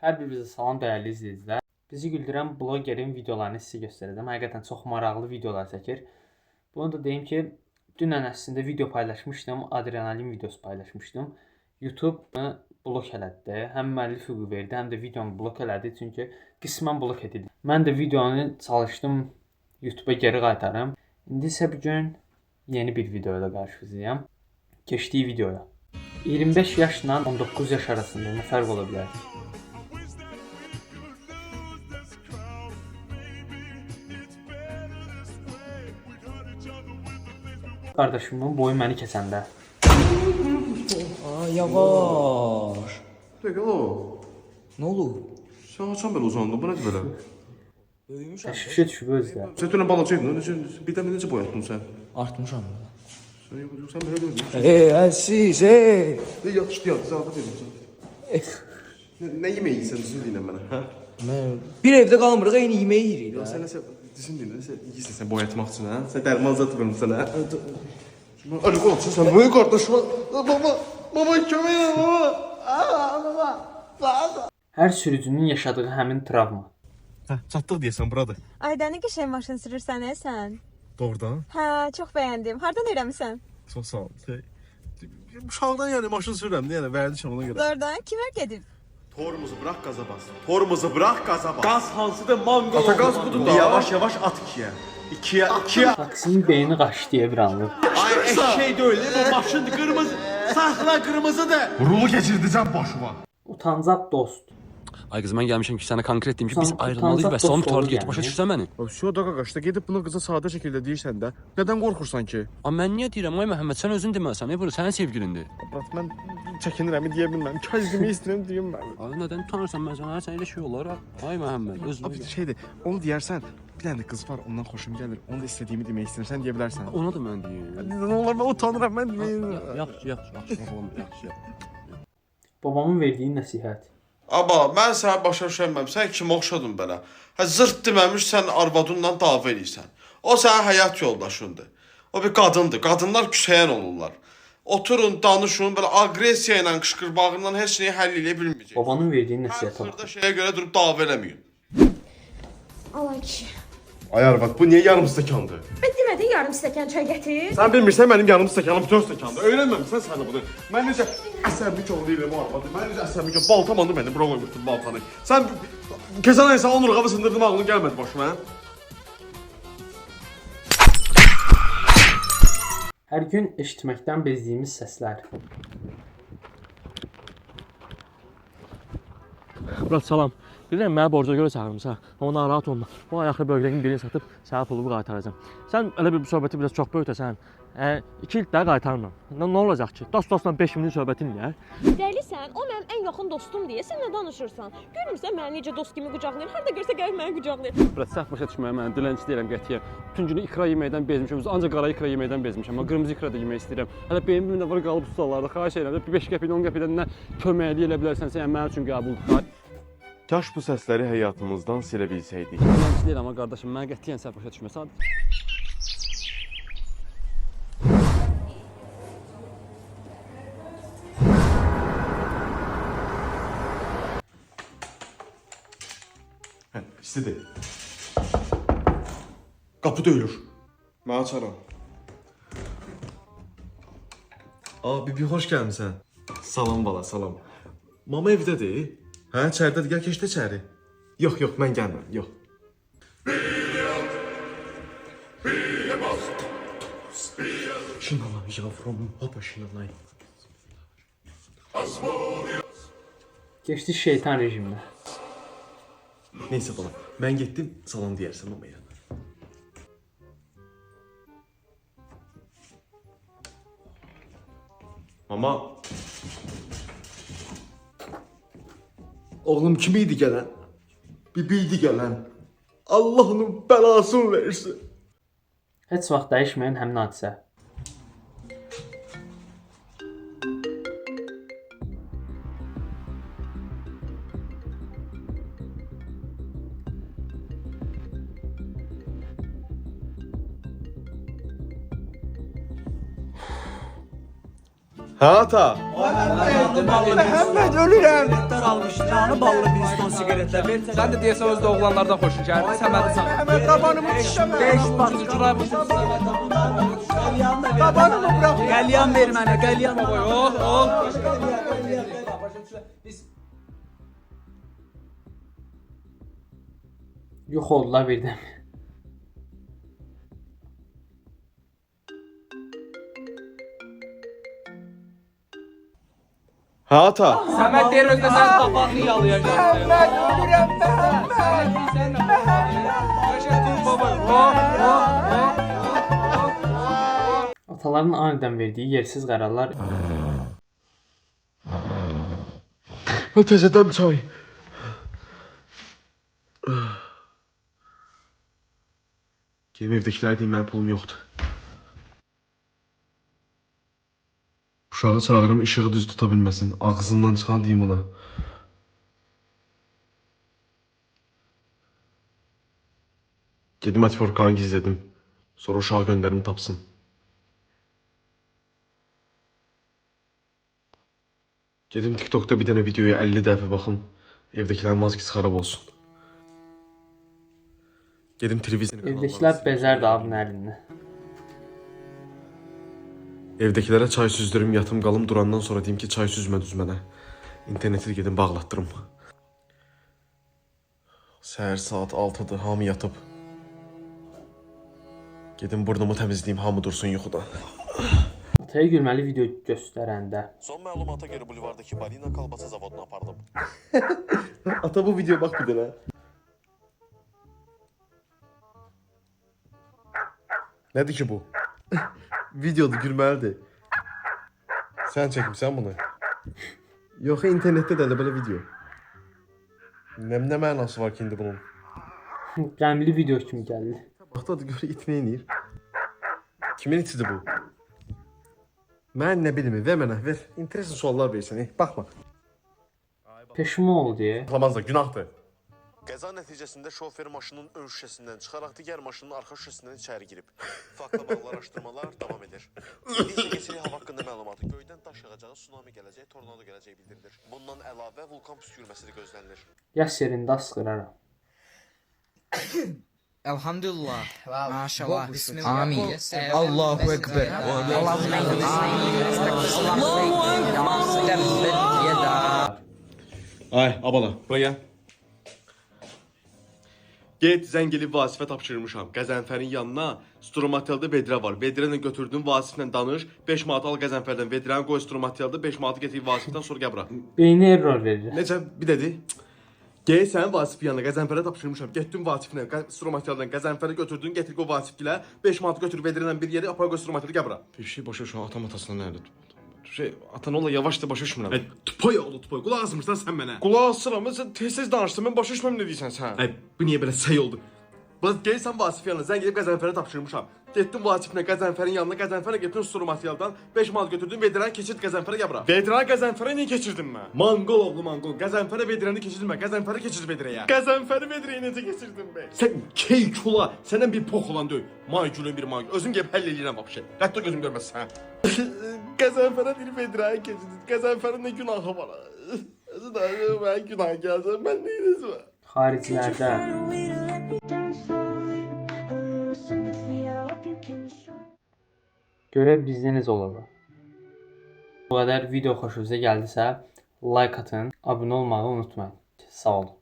Hər birinizə salam dəyərli izləyicilər. Bizi güldürən blogerin videolarını sizə göstərəcəm. Həqiqətən çox maraqlı videolar çəkir. Bunu da deyim ki, dünən əslində video paylaşmışdım, adrenalin videosu paylaşmışdım. YouTube bunu blok elədi. Həm müəllif hüququ verdi, həm də videonu blok elədi, çünki qismən blok edildi. Mən də videonu çalışdım YouTube-a geri qaytarım. İndi isə bu gün yeni bir videoyla qarşınızdayım. Keçdiyi videoya. 25 yaşla 19 yaş arasında nə fərq ola bilər? Qardaşımın boyu məni keçəndə. Yavaş. Dəqiqə o. Ne olur? Sən haçan belə uzandın? Bu nədir belə? Böyümüş Təşvişə düşüb özdə. Sən dünən balacaydın. Bir də necə boyatdın sən? Artmışam. Sən belə gördün. Siz, Ne yatışdı, zabit edin. Nə yemək yiyirsən, düzün dinlə mənə, hə? Bir evdə qalmırıq, eyni yeməyi yeyirik. Ya sən nəsə, düzün dinlə, nəsə yiyirsən sən boyatmaq üçün, hə? Sən dərman zat vermirsən, hə? Ali qolçun sən, böyük qardaşıma, baba kömək elə, baba. Hər sürücünün yaşadığı həmin travma. Hə, çatdıq deyəsən, buradır. Ayda nə qəşəng maşın sürürsən sən? Doğrudan? Hə, çox bəyəndim. Hardan öyrənmisən? Çox sağ ol. Uşaqdan yəni maşın sürürəm, yəni vərdişəm ona görə. Doğrudan kimə gedib? Torumuzu bırak gaza bas. Torumuzu bırak gaza bas. Gaz hansıdır? Mango. Ata gaz budur da. Yavaş yavaş at ikiye. İkiye. Taksinin beyni qaçdı deyə bir anlıq. Ay eşek de öyle. Bu maşın kırmızı. Saxla kırmızıdır. Rulu geçireceğim başıma. Utancaq dost. Ay kız, mən gəlmişəm ki, sənə konkret deyim ki, biz Utanacaq ayrılmalıyıq və son dost tutarı olur get. yəni. Başa düşürsən məni? Şu da qaqaşda gedib bunu qıza sadə şəkildə deyirsən də. Nədən qorxursan ki? Amma mən niyə deyirəm? Ay Məhəmməd, sən özün deməlisən. Bu sənin sevgilindir. Brat, mən çəkinirəm, deyə bilməm. Kəz demək istəyirəm, deyim mən. Ay nədən utanırsan? Mən sənə elə şey olar. Ay Məhəmməd, özünə Abi gəl. şeydir, onu deyərsən, bir dənə qız var, ondan xoşum gəlir. Onu da istədiyimi demək istəyirsən, deyə bilərsən. Ona da mən deyim. Nə olar, mən utanıram, mən deməyim. Yaxşı, oğlum, yaxşı. Babamın verdiyi nəsihət. Aba, mən səni başa düşəmməm. Sən kimi oxşadın belə? Hə, zırt deməmiş sən arvadınla dava edirsən. O sənin həyat yoldaşındır. O bir qadındır. Qadınlar küsəyən olurlar. Oturun, danışın, belə aqressiya ilə qışqırmağından heç nəyi həll edə bilməyəcək. Babanın verdiyi Hər nəsihətə xırda bax. şeyə görə durub dava eləməyin. Allah kişi. Ay arvad, bu niyə yarım stəkandır? Ben demədin yarım stəkan çay gətir. Sən bilmirsən mənim yarım stəkanım 4 stəkandır. Öyrənməmisən sən bunu. Mən necə əsəblik oğlu deyiləm o arvadı. Mən necə əsəblik oğlu. Baltamandı məni bura qoymuşdun baltanı. Sən keçən ay sən 10 liraya sındırdın ağlın gəlmədi başıma. Hər gün eşitməkdən bezdiyimiz səslər. Murat salam. Bilirəm mənə borca görə çağırmısan. Amma narahat olma. Bu ayaqlı bölgənin birini satıb sənə pulumu qaytaracağam. Sən elə bir söhbəti biraz çox böyütəsən. 2 il də qaytarmam. Nə olacaq ki? Dostla 5 minlik söhbətin nə? Dəlisən, o mənim ən yaxın dostum deyə sən nə danışırsan? Görmürsən məni necə dost kimi qucaqlayır? Hər də görsə gəlib məni qucaqlayır. Murat, səhv başa düşməyə mən dilənçi deyirəm qətiyyən. Bütün günü ikra yeməkdən bezmişəm. Ancaq qara ikra yeməkdən bezmişəm. Amma qırmızı ikra da yemək istəyirəm. Hələ beynimin də var qalıb suallarda. Xahiş edirəm. Bir 5 qəpik, 10 qəpikdən nə köməklik elə bilərsənsə, yəni mənim üçün qəbuldur. Kaş bu səsləri həyatımızdan silə bilsəydik. Dilənçi deyirəm amma qardaşım, mən qətiyyən səhv başa düşməsən. Hə, istidir. Qapı döyülür. Mən açaram. Bibi, xoş gəlmisən. Salam bala, salam. Mama evdədir? Hə, içəridədir. Gəl keçdə içəri. Yox, mən gəlmirəm. Yox. Şinalay yavrum, hoppa şinalay. Keçdi şeytan rejiminə. Neysə bala, mən getdim, salam deyərsən mamaya. Mama. Oğlum kim idi gələn? Bibi idi gələn. Allah onun bəlasını versin. Heç vaxt dəyişməyən həmin hadisə. Hə ata? Məhəmməd ölürəm. Almış canı ballı bir ston siqaretlər ver. Sən də deyəsən özdə oğlanlardan xoşun gəlir. Səmədi sən. Məhəmməd tabanımı düşəmə. 5 bas çıraq. Tabanımı bırak. Qəlyan ver mənə, qəlyan. Yox oldular birdən. Hə ata? Səməd deyir özdə sən tapanını yalayacaqsın. Məhəmməd ölürəm. Məhəmməd. Ataların anidən verdiyi yersiz qərarlar Təzədən çay. Gedim evdəkilərə deyim, mənim pulum yoxdur. Uşağı çağırım, işığı düz tuta bilməsin. Ağzından çıxan deyim ona. Gedim ətforkanı gizlədim. Sonra uşağı göndərim tapsın. Gedim TikTok'da bir dənə videoya 50 dəfə baxım. Evdəkilərin maskesi xarab olsun. Gedim televizyon evdəkilər bezərdi abinin əlindən. Evdəkilərə çay süzdürüm, yatım qalım, durandan sonra deyim ki, çay süzmə düz mənə. İnterneti gedim bağlatdırım. Səhər saat 6-dır, hamı yatıb. Gedim burnumu təmizləyim, hamı dursun yuxudan. Ataya gülməli video göstərəndə Son məlumata görə bulvardakı balina kalbasa zavoduna apardım. Ata bu videoya bax bir dənə. Nədir ki bu? Videodur, gülməlidir. Sən çəkimsən bunu? Yox, internetdə də elə belə video. Nə mənası var ki indi bunun? qəmli video kimi gəldi. Baxdadır, gör it nə edir? Kimin itidir bu? Mən nə bilimi, ver mənə, ver. İnteresin suallar versin, baxma. Peşman oldu deyə. Lamaz da günahdır. Qəza nəticəsində şofer maşının ön şüşəsindən çıxaraq digər maşının arxa şüşəsindən içəri girib. Faktla bağlı araşdırmalar davam edir. Keçirik hava haqqında məlumatı. Göydən daş yağacağı, tsunami gələcəyi, tornado gələcəyi bildirilir. Bundan əlavə vulkan püskürməsi də gözlənilir. Yas yerində asqıraram. Elhamdülillah. Maşallah. Bismillah. Amin. Allahu Ekber. Ay, abala, bura gəl. Get, zəng elib Vasifə tapşırmışam. Qəzənfərin yanına Stromateldə vedrə var. Vedrəni götürdün, Vasiflə danış. 5 manat al Qəzənfərdən vedrəni qoy Stromateldə, 5 manatı getir Vasifdən, sonra gəl bura. Beyni error verir. Necə? Bir dedi. Gel sən Vasif yanına Qəzənfərə tapşırmışam. Getdin Vasiflə, Stromateldən Qəzənfəri götürdün, getir qoy Vasifgilə. 5 manatı götür vedrəni bir yeri, apar qoy Stromateli gəl bura. Bir şey başa şu atam atasına nədir? Atan ola yavaş da başa düşmürəm. Tupay oğlu tupay. Qulaq asmırsan sən mənə. Qulaq asıram. Sən tez-tez danışdın. Mən başa düşməm nə deyirsən sən. Bu niyə belə səy oldu? Bax gəlsən Vasif yanına. Zəng edib Qəzənfərə tapşırmışam. Getdin Vasiflə Qəzənfərin yanına. Qəzənfərə getdin Stromateldən 5 manat götürdün, vedrəni keçirt Qəzənfərə gəl bura. Vedrəni Qəzənfərə niyə keçirdin mən? Manqol oğlu manqol. Qəzənfərə vedrəni keçirdin mən. Qəzənfəri keçir vedrəyə. Qəzənfəri vedrəyə necə keçirdin mən? Sən keykula. Səndən bir pox olan deyil. Maygülün bir maygül. Özüm gəlib həll eləyirəm vəbşə. Hətta gözüm görməz sən. Qəzənfərə bir vedrəni keçirdin. Qəzənfərin nə günahı var? Mən günah gəlsəm mən nə edəcəm? Xaricilərdə görək bizdə necə olur. Bu qədər video xoşunuza gəldisə, like atın, abunə olmağı unutmayın. Sağ olun.